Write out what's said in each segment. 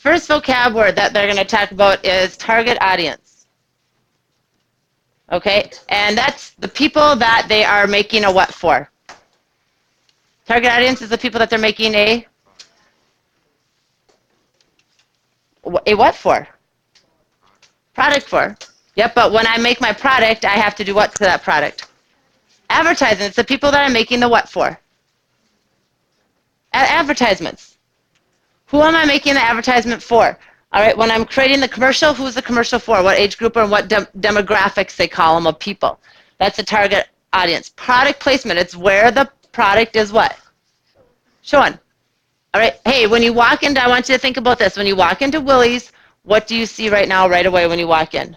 First vocab word that they're going to talk about is target audience. Okay, and that's the people that they are making a what for. Target audience is the people that they're making a what for? Product for. Yep, but when I make my product, I have to do what to that product? Advertising. It's the people that I'm making the what for? Advertisements. Who am I making the advertisement for? All right, when I'm creating the commercial, who's the commercial for? What age group and what demographics they call them of people. That's the target audience. Product placement, it's where the product is what? Showing. All right, hey, when you walk into, I want you to think about this. When you walk into Willie's, what do you see right now, right away when you walk in?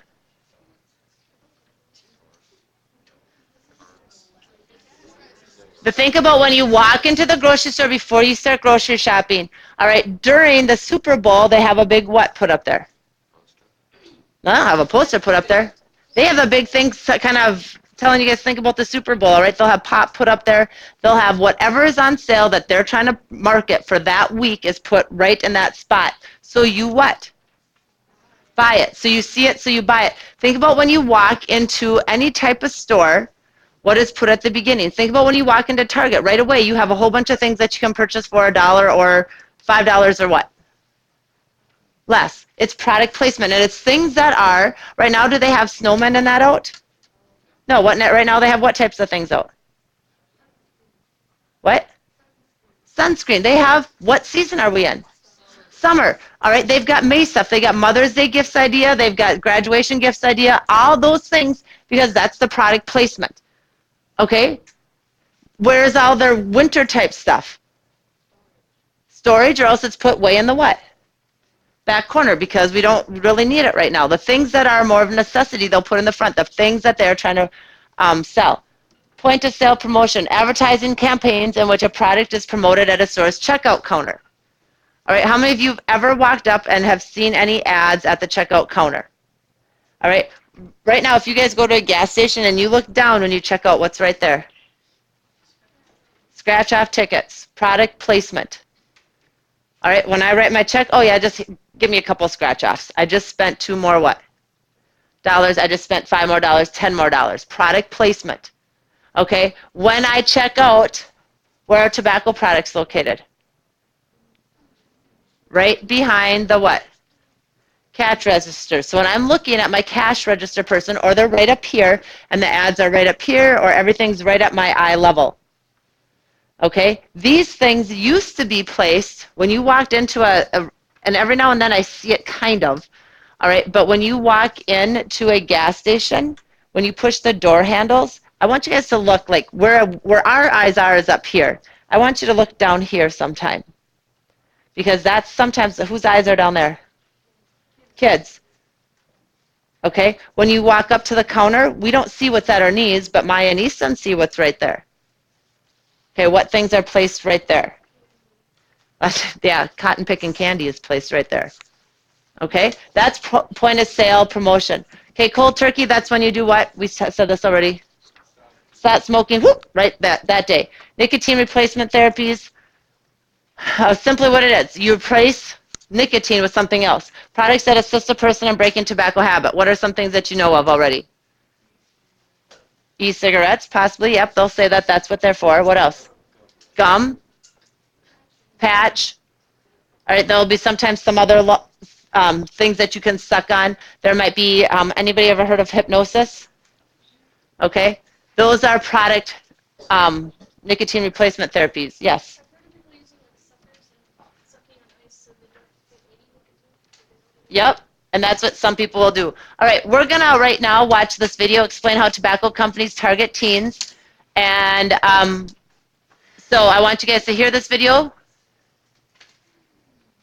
But think about when you walk into the grocery store before you start grocery shopping. All right, during the Super Bowl, they have a big what put up there? No, I have a poster put up there. They have a big thing kind of telling you guys think about the Super Bowl, all right? They'll have pop put up there. They'll have whatever is on sale that they're trying to market for that week is put right in that spot. So you what? Buy it. So you see it, so you buy it. Think about when you walk into any type of store, what is put at the beginning. Think about when you walk into Target. Right away, you have a whole bunch of things that you can purchase for $1 or $5 or what? Less. It's product placement, and it's things that are, right now, do they have snowmen in that out? No, what right now they have what types of things out? What? Sunscreen. They have, what season are we in? Summer. All right, they've got May stuff. They got Mother's Day gifts idea. They've got graduation gifts idea. All those things, because that's the product placement. Okay? Where's all their winter type stuff? Storage, or else it's put way in the what? Back corner, because we don't really need it right now. The things that are more of a necessity, they'll put in the front. The things that they're trying to sell. Point of sale promotion, advertising campaigns in which a product is promoted at a store's checkout counter. All right, how many of you have ever walked up and have seen any ads at the checkout counter? All right, right now, if you guys go to a gas station and you look down when you check out, what's right there? Scratch off tickets, product placement. All right, when I write my check, oh yeah, just give me a couple scratch offs. I just spent $2 more what? Dollars. I just spent $5 more, $10 more. Product placement. Okay, when I check out, where are tobacco products located? Right behind the what? Cash register. So when I'm looking at my cash register person, or they're right up here, and the ads are right up here, or everything's right at my eye level. Okay, these things used to be placed when you walked into and every now and then I see it kind of, all right, but when you walk into a gas station, when you push the door handles, I want you guys to look like where our eyes are is up here. I want you to look down here sometime, because that's sometimes whose eyes are down there? Kids. Okay, when you walk up to the counter, we don't see what's at our knees, but Maya and Easton see what's right there. Okay, what things are placed right there? Yeah, cotton picking candy is placed right there. Okay, that's point of sale promotion. Okay, cold turkey, that's when you do what? We said this already. Stop smoking, whoop, right that day. Nicotine replacement therapies, simply what it is. You replace nicotine with something else. Products that assist a person in breaking tobacco habit. What are some things that you know of already? E-cigarettes, possibly, yep, they'll say that that's what they're for. What else? Gum, patch. All right, there'll be sometimes some other things that you can suck on. There might be, anybody ever heard of hypnosis? Okay, those are product nicotine replacement therapies, yes. Yep, and that's what some people will do. All right, we're going to right now watch this video explain how tobacco companies target teens. And so I want you guys to hear this video,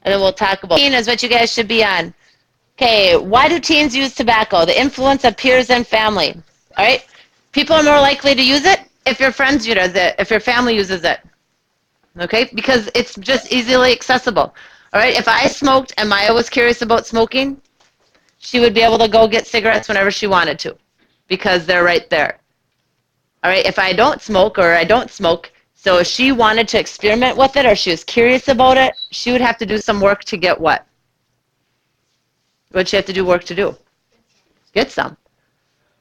and then we'll talk about teen is what you guys should be on. Okay, why do teens use tobacco? The influence of peers and family. All right, people are more likely to use it if your friends use it, if your family uses it. Okay, because it's just easily accessible. All right, if I smoked and Maya was curious about smoking, she would be able to go get cigarettes whenever she wanted to, because they're right there. All right, if I don't smoke, or I don't smoke, so if she wanted to experiment with it, or she was curious about it, she would have to do some work to get what? What'd she have to do work to do? Get some.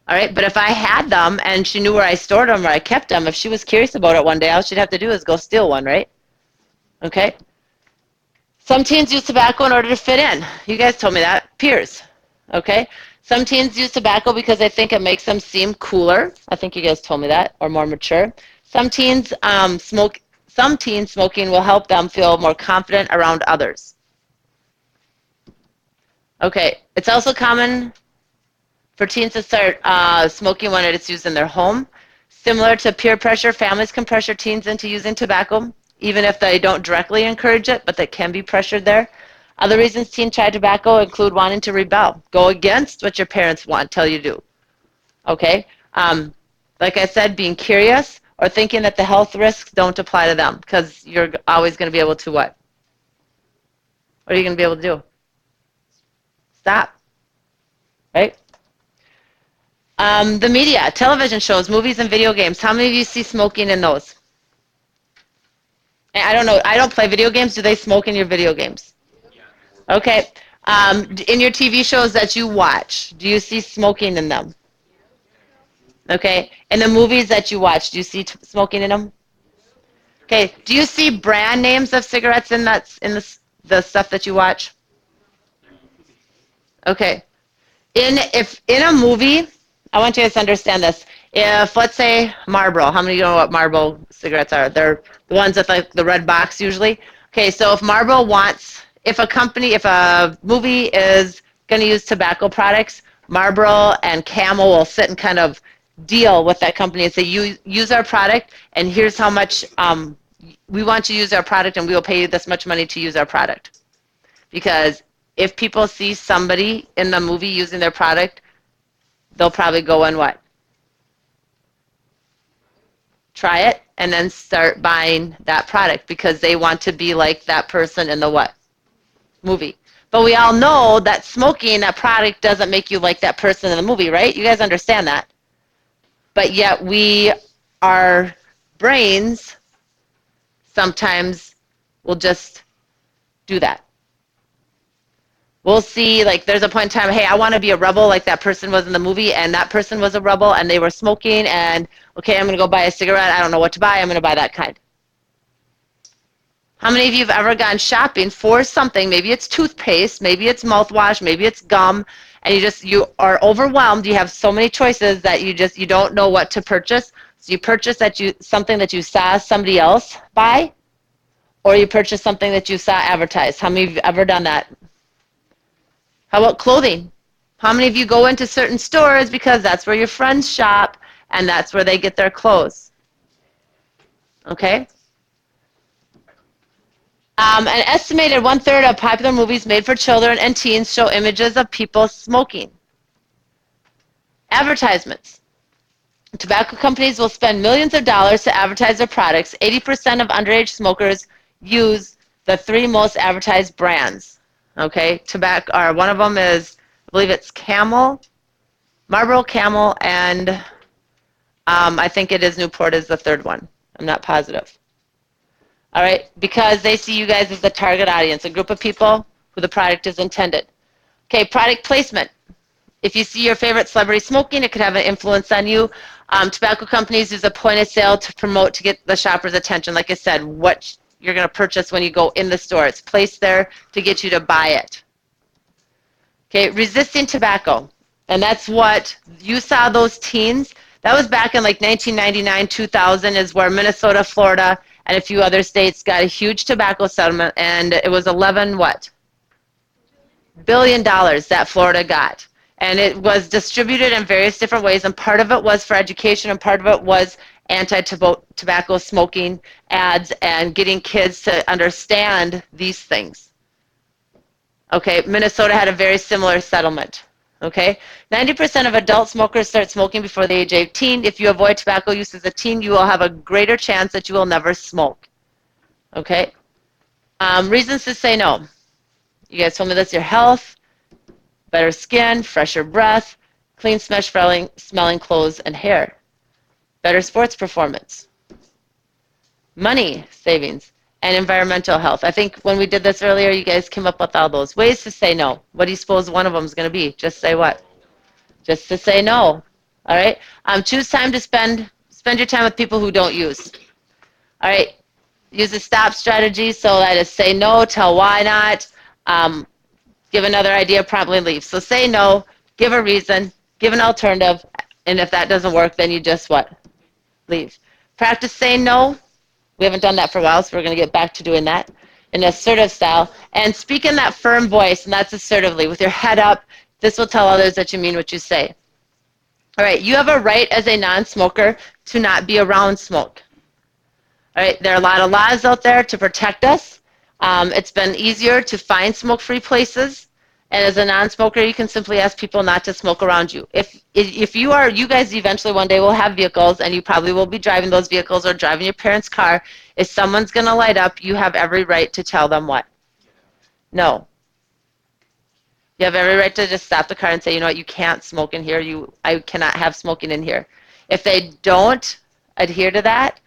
All right, but if I had them and she knew where I stored them or I kept them, if she was curious about it one day, all she'd have to do is go steal one, right? Okay? Some teens use tobacco in order to fit in. You guys told me that. Peers. Okay? Some teens use tobacco because they think it makes them seem cooler. I think you guys told me that, or more mature. Some teens smoke. Some teens smoking will help them feel more confident around others. Okay. It's also common for teens to start smoking when it's used in their home. Similar to peer pressure, families can pressure teens into using tobacco, even if they don't directly encourage it, but they can be pressured there. Other reasons teens try tobacco include wanting to rebel, go against what your parents want, tell you to do. Okay? Like I said, being curious or thinking that the health risks don't apply to them because you're always going to be able to what? What are you going to be able to do? Stop. Right? The media, television shows, movies, and video games. How many of you see smoking in those? I don't know. I don't play video games. Do they smoke in your video games? Okay. In your TV shows that you watch, do you see smoking in them? Okay. In the movies that you watch, do you see smoking in them? Okay. Do you see brand names of cigarettes in the stuff that you watch? Okay. If in a movie, I want you guys to understand this. If, let's say, Marlboro, how many of you know what Marlboro cigarettes are? They're the ones with like the red box usually. Okay, so if Marlboro wants, if a movie is going to use tobacco products, Marlboro and Camel will sit and kind of deal with that company and say, you use our product, and here's how much we want you to use our product, and we will pay you this much money to use our product. Because if people see somebody in the movie using their product, they'll probably go and what? Try it and then start buying that product because they want to be like that person in the what? Movie. But we all know that smoking that product doesn't make you like that person in the movie, right? You guys understand that. But yet our brains sometimes will just do that. We'll see, like, there's a point in time, hey, I want to be a rebel like that person was in the movie, and that person was a rebel, and they were smoking, and, okay, I'm going to go buy a cigarette. I don't know what to buy. I'm going to buy that kind. How many of you have ever gone shopping for something? Maybe it's toothpaste, maybe it's mouthwash, maybe it's gum, and you are overwhelmed. You have so many choices that you don't know what to purchase. So you purchase something that you saw somebody else buy, or you purchase something that you saw advertised. How many of you have ever done that? How about clothing? How many of you go into certain stores because that's where your friends shop and that's where they get their clothes? Okay? An estimated 1/3 of popular movies made for children and teens show images of people smoking. Advertisements. Tobacco companies will spend millions of dollars to advertise their products. 80% of underage smokers use the 3 most advertised brands. Okay, tobacco, or one of them is, I believe it's Camel, Marlboro, Camel, and I think it is Newport is the 3rd one. I'm not positive. All right, because they see you guys as the target audience, a group of people who the product is intended. Okay, product placement. If you see your favorite celebrity smoking, it could have an influence on you. Tobacco companies use a point of sale to promote, to get the shopper's attention. Like I said, what you're going to purchase when you go in the store. It's placed there to get you to buy it. Okay, resisting tobacco. And that's what you saw those teens. That was back in like 1999, 2000 is where Minnesota, Florida, and a few other states got a huge tobacco settlement, and it was 11 what? $billion that Florida got. And it was distributed in various different ways, and part of it was for education, and part of it was anti-tobacco smoking ads and getting kids to understand these things. Okay, Minnesota had a very similar settlement. Okay, 90% of adult smokers start smoking before the age of 18. If you avoid tobacco use as a teen, you will have a greater chance that you will never smoke. Okay, reasons to say no. You guys told me this: your health, better skin, fresher breath, clean, smelling clothes and hair, better sports performance, money savings, and environmental health. I think when we did this earlier, you guys came up with all those ways to say no. What do you suppose one of them is going to be? Just say what? Just to say no. All right. Choose time to spend your time with people who don't use. All right. Use a stop strategy. So that is say no, tell why not, give another idea, promptly leave. So say no, give a reason, give an alternative, and if that doesn't work, then you just what? Leave. Practice saying no. We haven't done that for a while, so we're going to get back to doing that in assertive style. And speak in that firm voice, and that's assertively, with your head up. This will tell others that you mean what you say. All right, you have a right as a non-smoker to not be around smoke. All right, there are a lot of laws out there to protect us. It's been easier to find smoke-free places. And as a non-smoker, you can simply ask people not to smoke around you. If you guys eventually one day will have vehicles, and you probably will be driving those vehicles or driving your parents' car, if someone's going to light up, you have every right to tell them what? No. You have every right to just stop the car and say, you know what, you can't smoke in here. I cannot have smoking in here. If they don't adhere to that,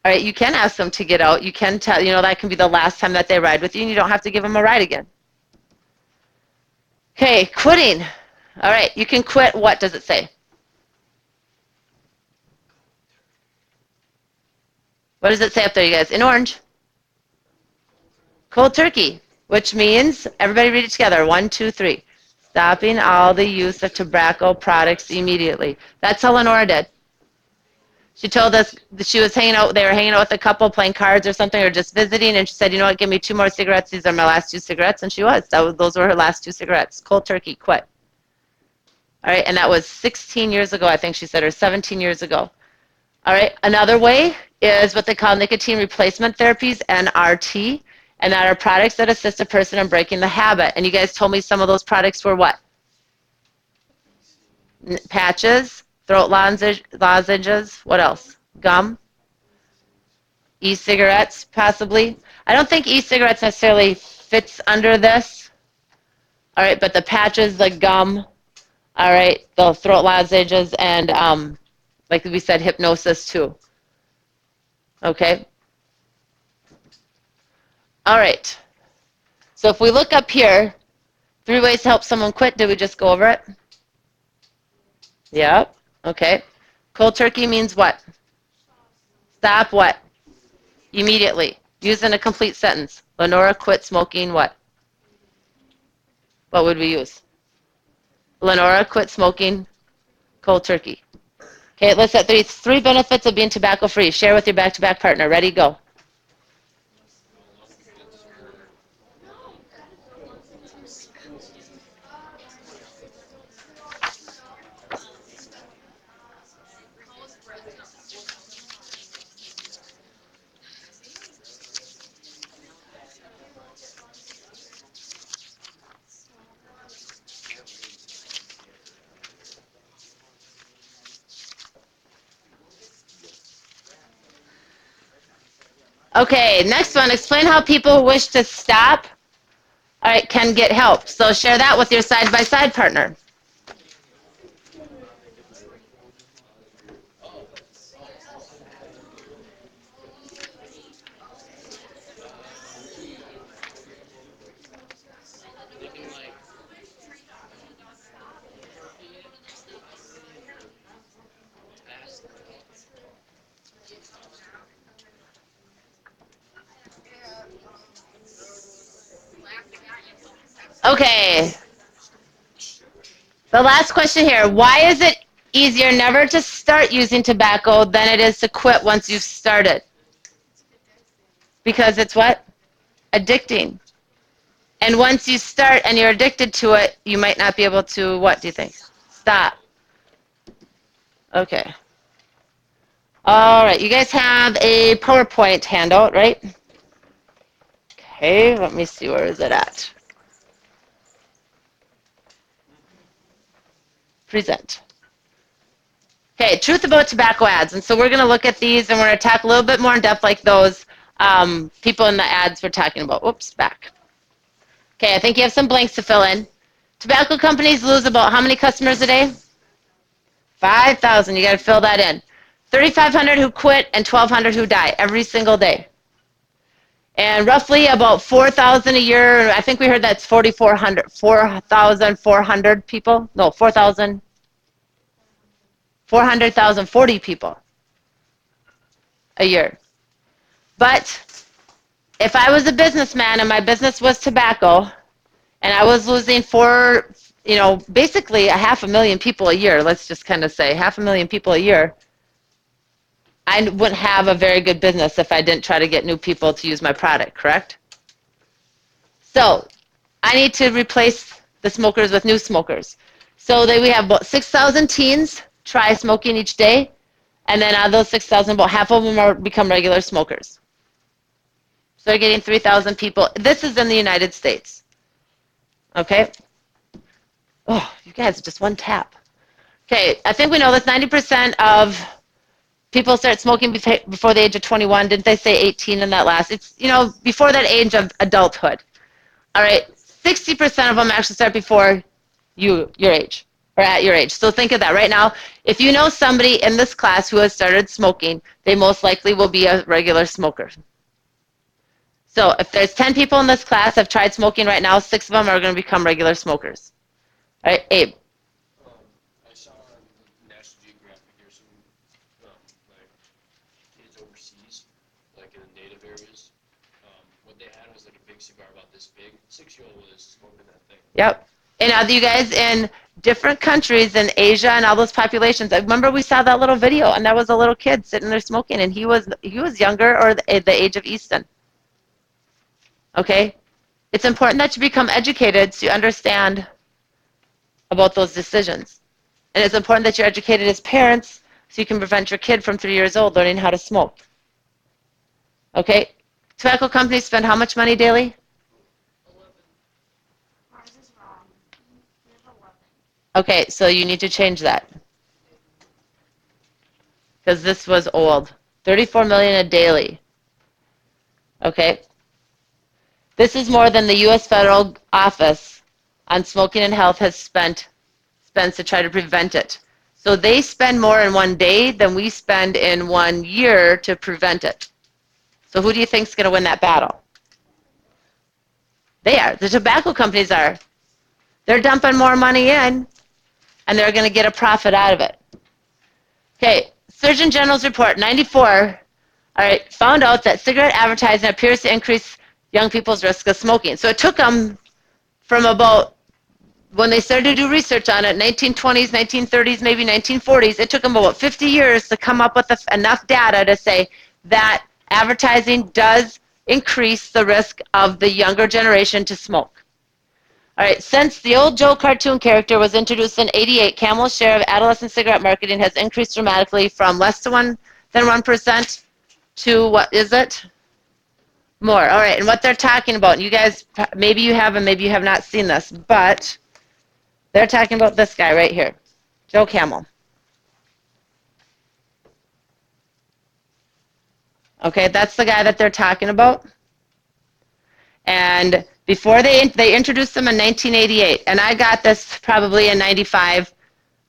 all right, you can ask them to get out. You can tell, that can be the last time that they ride with you, and you don't have to give them a ride again. Okay, quitting. All right, you can quit. What does it say? What does it say up there, you guys? In orange. Cold turkey, which means, everybody read it together. 1, 2, 3. Stopping all the use of tobacco products immediately. That's how Lenora did. She told us that she was hanging out, they were hanging out with a couple playing cards or something, or just visiting, and she said, you know what, give me 2 more cigarettes. These are my last 2 cigarettes. And she was. Those were her last 2 cigarettes. Cold turkey, quit. All right, and that was 16 years ago, I think she said, or 17 years ago. All right, another way is what they call nicotine replacement therapies, NRT, and that are products that assist a person in breaking the habit. And you guys told me some of those products were what? Patches, throat lozenges, what else? Gum, e-cigarettes, possibly. I don't think e-cigarettes necessarily fits under this. All right, but the patches, the gum, all right, the throat lozenges, and like we said, hypnosis too. Okay. All right. So if we look up here, 3 ways to help someone quit. Did we just go over it? Yep. Okay. Cold turkey means what? Stop what? Immediately. Use in a complete sentence. Lenora quit smoking what? What would we use? Lenora quit smoking cold turkey. Okay, let's set 3 benefits of being tobacco free. Share with your back-to-back partner. Ready, go. Okay, next one. Explain how people who wish to stop, all right, can get help. So share that with your side-by-side partner. Okay. The last question here. Why is it easier never to start using tobacco than it is to quit once you've started? Because it's what? Addicting. And once you start and you're addicted to it, you might not be able to, what do you think? Stop. Okay. All right. You guys have a PowerPoint handout, right? Okay. Let me see. Where is it at? Present. Okay, truth about tobacco ads. And so we're going to look at these and we're going to talk a little bit more in depth like those people in the ads we're talking about. Oops, back. Okay, I think you have some blanks to fill in. Tobacco companies lose about how many customers a day? 5,000. You got to fill that in. 3,500 who quit and 1,200 who die every single day. And roughly about 4,000 a year. I think we heard that's 4,400 people. No, 400,040 people a year. But if I was a businessman and my business was tobacco, and I was losing basically a 500,000 people a year, let's just kind of say 500,000 people a year, I wouldn't have a very good business if I didn't try to get new people to use my product, correct? So I need to replace the smokers with new smokers. So we have about 6,000 teens try smoking each day, and then out of those 6,000, about half of them become regular smokers. So they're getting 3,000 people. This is in the United States. Okay? Oh, you guys, just one tap. Okay, I think we know that 90% of people start smoking before the age of 21. Didn't they say 18 in that last? It's, before that age of adulthood. All right, 60% of them actually start before your age, or at your age. So think of that right now. If you know somebody in this class who has started smoking, they most likely will be a regular smoker. So if there's 10 people in this class that have tried smoking right now, 6 of them are going to become regular smokers. All right, Abe. I saw on National Geographic there's some like kids overseas, like in the native areas. What they had was like a big cigar about this big. 6-year-old was smoking that thing. Yep. And now you guys in different countries in Asia and all those populations. I remember we saw that little video, and that was a little kid sitting there smoking, and he was younger or the age of Easton. Okay? It's important that you become educated so you understand about those decisions. And it's important that you're educated as parents so you can prevent your kid from 3 years old learning how to smoke. Okay? Tobacco companies spend how much money daily? 11. Ours is wrong. We have 11. Okay, so you need to change that. Because this was old. 34 million a daily. Okay? This is more than the U.S. Federal Office on Smoking and Health has spent to try to prevent it. So they spend more in one day than we spend in 1 year to prevent it. So who do you think is going to win that battle? They are. The tobacco companies are. They're dumping more money in, and they're going to get a profit out of it. Okay, Surgeon General's report, 94, all right, found out that cigarette advertising appears to increase young people's risk of smoking. So it took them from about, when they started to do research on it, 1920s, 1930s, maybe 1940s, it took them about 50 years to come up with enough data to say that advertising does increase the risk of the younger generation to smoke. All right, since the old Joe cartoon character was introduced in '88, Camel's share of adolescent cigarette marketing has increased dramatically from less than 1% to, what is it? More. All right, and what they're talking about, you guys, maybe you have and maybe you have not seen this, but they're talking about this guy right here, Joe Camel. Okay, that's the guy that they're talking about. And before they introduced him in 1988, and I got this probably in 95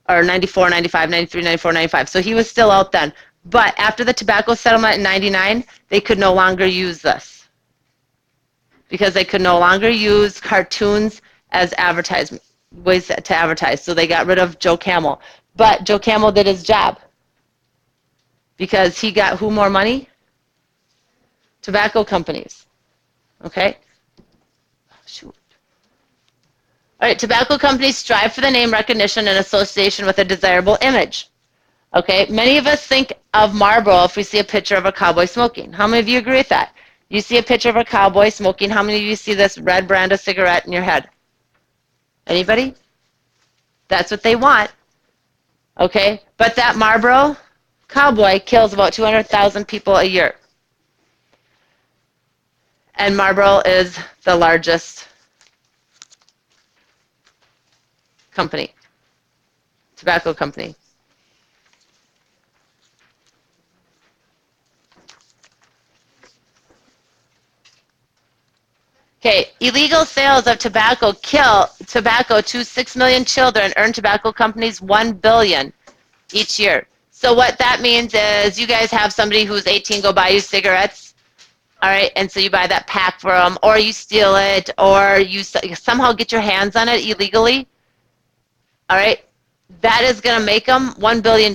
or 94, 95, 93, 94, 95. So he was still out then. But after the tobacco settlement in 99, they could no longer use this because they could no longer use cartoons as advertisement ways to advertise. So they got rid of Joe Camel. But Joe Camel did his job because he got who more money? Tobacco companies. Okay? Shoot. All right, tobacco companies strive for the name recognition and association with a desirable image. Okay, many of us think of Marlboro if we see a picture of a cowboy smoking. How many of you agree with that? You see a picture of a cowboy smoking, how many of you see this red brand of cigarette in your head? Anybody? That's what they want. Okay, but that Marlboro cowboy kills about 200,000 people a year. And Marlboro is the largest company, tobacco company. Okay, illegal sales of tobacco kill tobacco to 6 million children, earn tobacco companies $1 billion each year. So what that means is you guys have somebody who's 18 go buy you cigarettes. All right, and so you buy that pack for them, or you steal it, or you somehow get your hands on it illegally. All right, that is going to make them $1 billion.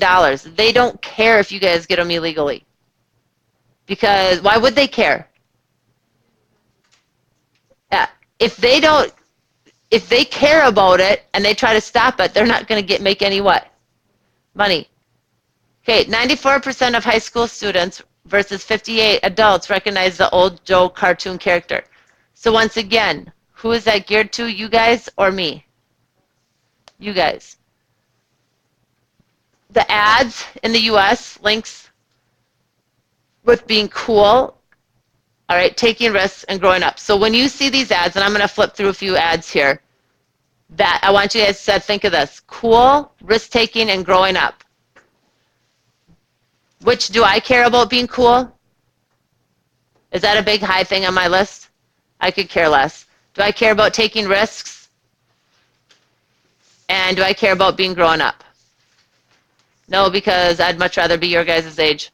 They don't care if you guys get them illegally, because why would they care? If they don't, if they care about it and they try to stop it, they're not going to make any what? Money. Okay, 94% of high school students versus 58 adults recognize the old Joe cartoon character. So once again, who is that geared to, you guys or me? You guys. The ads in the US links with being cool, all right, taking risks and growing up. So when you see these ads, and I'm going to flip through a few ads here, that I want you guys to think of this: cool, risk-taking, and growing up. Which do I care about being cool? Is that a big high thing on my list? I could care less. Do I care about taking risks? And do I care about being growing up? No, because I'd much rather be your guys' age.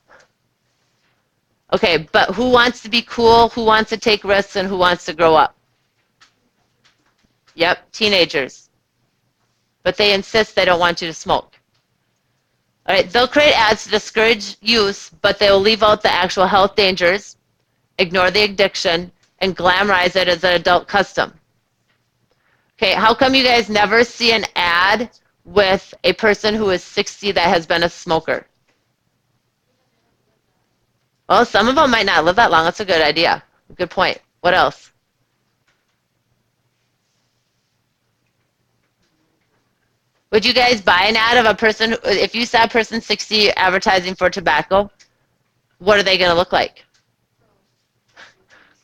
Okay, but who wants to be cool, who wants to take risks, and who wants to grow up? Yep, teenagers. But they insist they don't want you to smoke. All right, they'll create ads to discourage use, but they will leave out the actual health dangers, ignore the addiction, and glamorize it as an adult custom. Okay, how come you guys never see an ad with a person who is 60 that has been a smoker? Well, some of them might not live that long. That's a good idea. Good point. What else? Would you guys buy an ad of a person, if you saw a person 60 advertising for tobacco, what are they going to look like?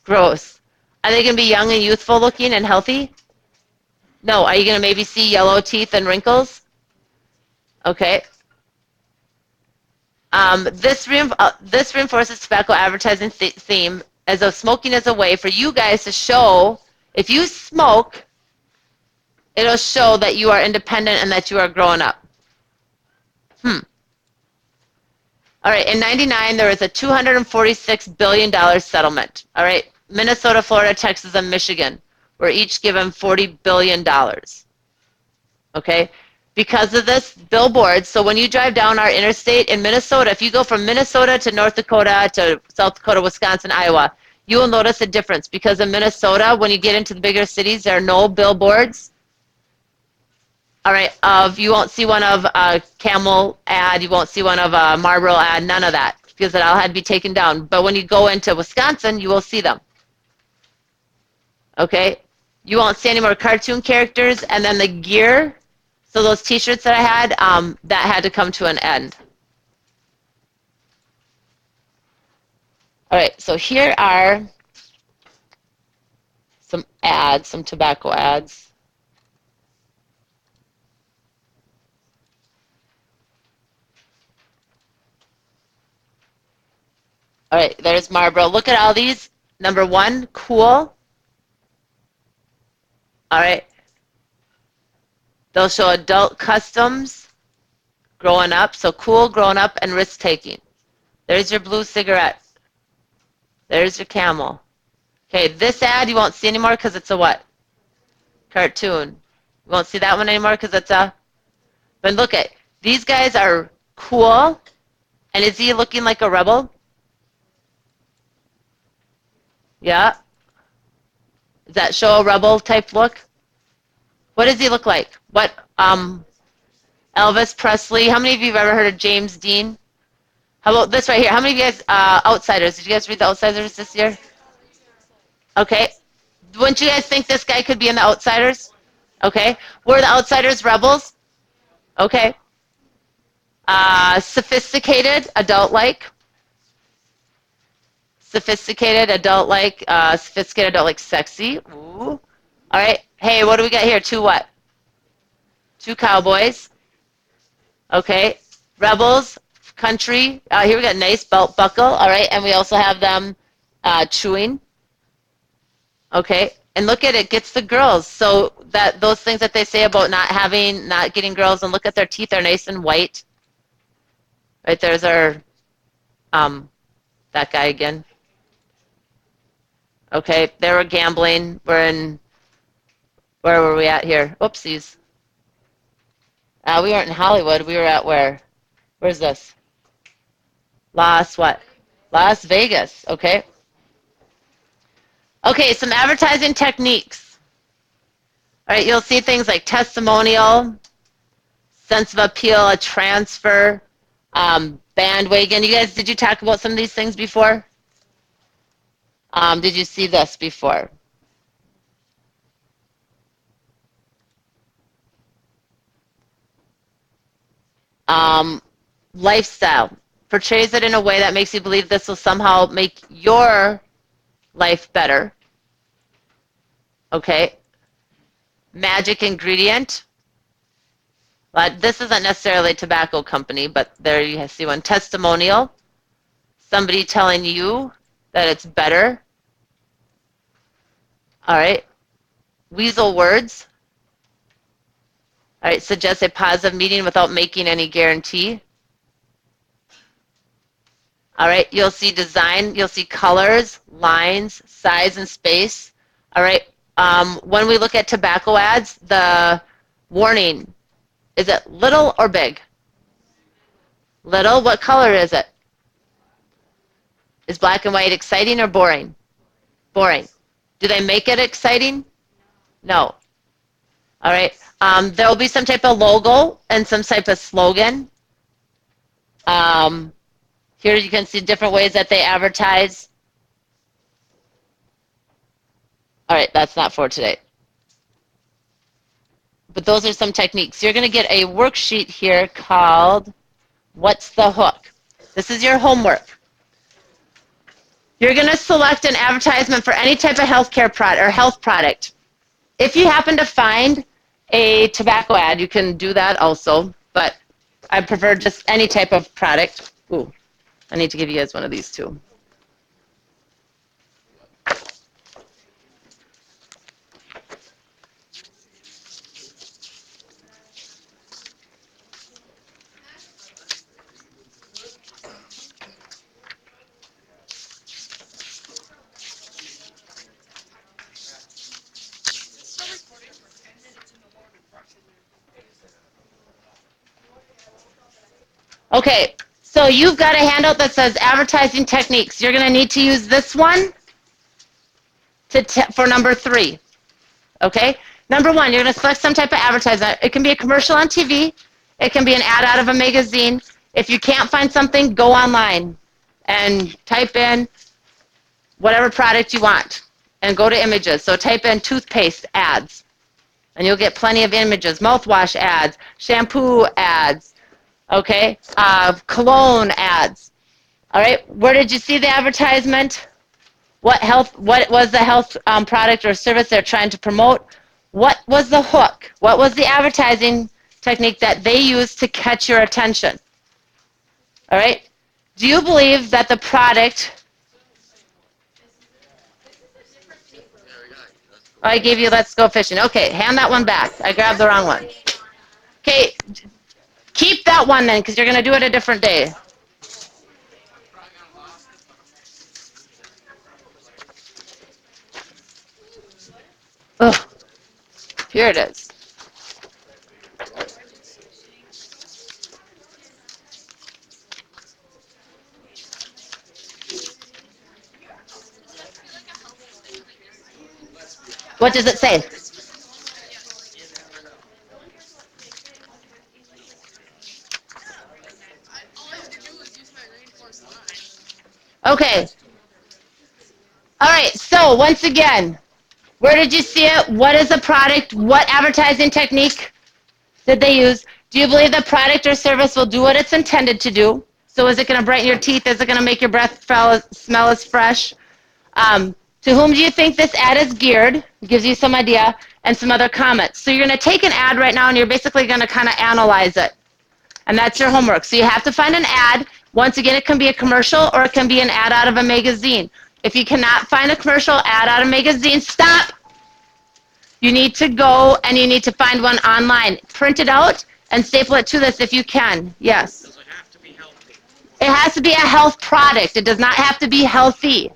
Gross. Are they going to be young and youthful looking and healthy? No. Are you going to maybe see yellow teeth and wrinkles? Okay. This reinforces tobacco advertising theme as though smoking is a way for you guys to show, if you smoke, it'll show that you are independent and that you are growing up. All right, in 99, there was a $246 billion settlement. All right, Minnesota, Florida, Texas, and Michigan were each given $40 billion. Okay, because of this, billboards, so when you drive down our interstate in Minnesota, if you go from Minnesota to North Dakota to South Dakota, Wisconsin, Iowa, you will notice a difference, because in Minnesota, when you get into the bigger cities, there are no billboards. All right, you won't see one of a Camel ad, you won't see one of a Marlboro ad, none of that, because it all had to be taken down. But when you go into Wisconsin, you will see them. Okay, you won't see any more cartoon characters, and then the gear, so those t-shirts that I had, that had to come to an end. All right, so here are some ads, some tobacco ads. All right, there's Marlboro. Look at all these. Number one, cool. All right. They'll show adult customs, growing up. So cool, growing up, and risk-taking. There's your blue cigarette. There's your Camel. Okay, this ad you won't see anymore because it's a what? Cartoon. You won't see that one anymore because it's a... But look at, these guys are cool. And is he looking like a rebel? Yeah. Does that show a rebel type look? What does he look like? What, Elvis Presley? How many of you have ever heard of James Dean? How about this right here? How many of you guys, Outsiders? Did you guys read The Outsiders this year? Okay. Wouldn't you guys think this guy could be in The Outsiders? Okay. Were The Outsiders rebels? Okay. Sophisticated, adult-like. Sophisticated, adult-like, sophisticated, adult-like, sexy. Ooh. All right. Hey, what do we got here? Two what? Two cowboys. Okay. Rebels, country. Here we got nice belt buckle. All right. And we also have them chewing. Okay. And look at it, gets the girls. So that those things that they say about not getting girls, and look at their teeth, they're nice and white. Right, there's our, that guy again. Okay, they were gambling. Where were we at here? Oopsies. We weren't in Hollywood. We were at where? Where's this? What? Las Vegas. Okay. Okay, some advertising techniques. All right, you'll see things like testimonial, sense of appeal, a transfer, bandwagon. You guys, did you talk about some of these things before? Did you see this before? Lifestyle. Portrays it in a way that makes you believe this will somehow make your life better. Okay. Magic ingredient. This isn't necessarily a tobacco company, but there you see one. Testimonial. Somebody telling you that it's better. All right. Weasel words. All right. Suggest a positive meaning without making any guarantee. All right. You'll see design. You'll see colors, lines, size, and space. All right. When we look at tobacco ads, the warning, is it little or big? Little. What color is it? Is black and white exciting or boring? Boring. Do they make it exciting? No. All right. There will be some type of logo and some type of slogan. Here you can see different ways that they advertise. All right, that's not for today. But those are some techniques. You're going to get a worksheet here called What's the Hook? This is your homework. You're going to select an advertisement for any type of healthcare product or health product. If you happen to find a tobacco ad, you can do that also, but I prefer just any type of product. Ooh, I need to give you guys one of these too. Okay, so you've got a handout that says advertising techniques. You're going to need to use this one for number 3. Okay? Number 1, you're going to select some type of advertisement. It can be a commercial on TV. It can be an ad out of a magazine. If you can't find something, go online and type in whatever product you want and go to images. So type in toothpaste ads and you'll get plenty of images. Mouthwash ads, shampoo ads, okay, cologne ads. All right, where did you see the advertisement? What was the health product or service they're trying to promote? What was the hook? What was the advertising technique that they used to catch your attention? All right, do you believe that the product... Oh, I gave you Let's Go Fishing. Okay, hand that one back. I grabbed the wrong one. Okay, keep that one then, because you're going to do it a different day. Ugh. Here it is. What does it say? Okay. All right, so once again, where did you see it? What is the product? What advertising technique did they use? Do you believe the product or service will do what it's intended to do? So is it going to brighten your teeth? Is it going to make your breath smell as fresh? To whom do you think this ad is geared? It gives you some idea and some other comments. So you're going to take an ad right now and you're basically going to kind of analyze it. And that's your homework. So you have to find an ad. Once again, it can be a commercial or it can be an ad out of a magazine. If you cannot find a commercial ad out of a magazine, stop. You need to go and you need to find one online. Print it out and staple it to this if you can. Yes. Does it have to be healthy? It has to be a health product. It does not have to be healthy.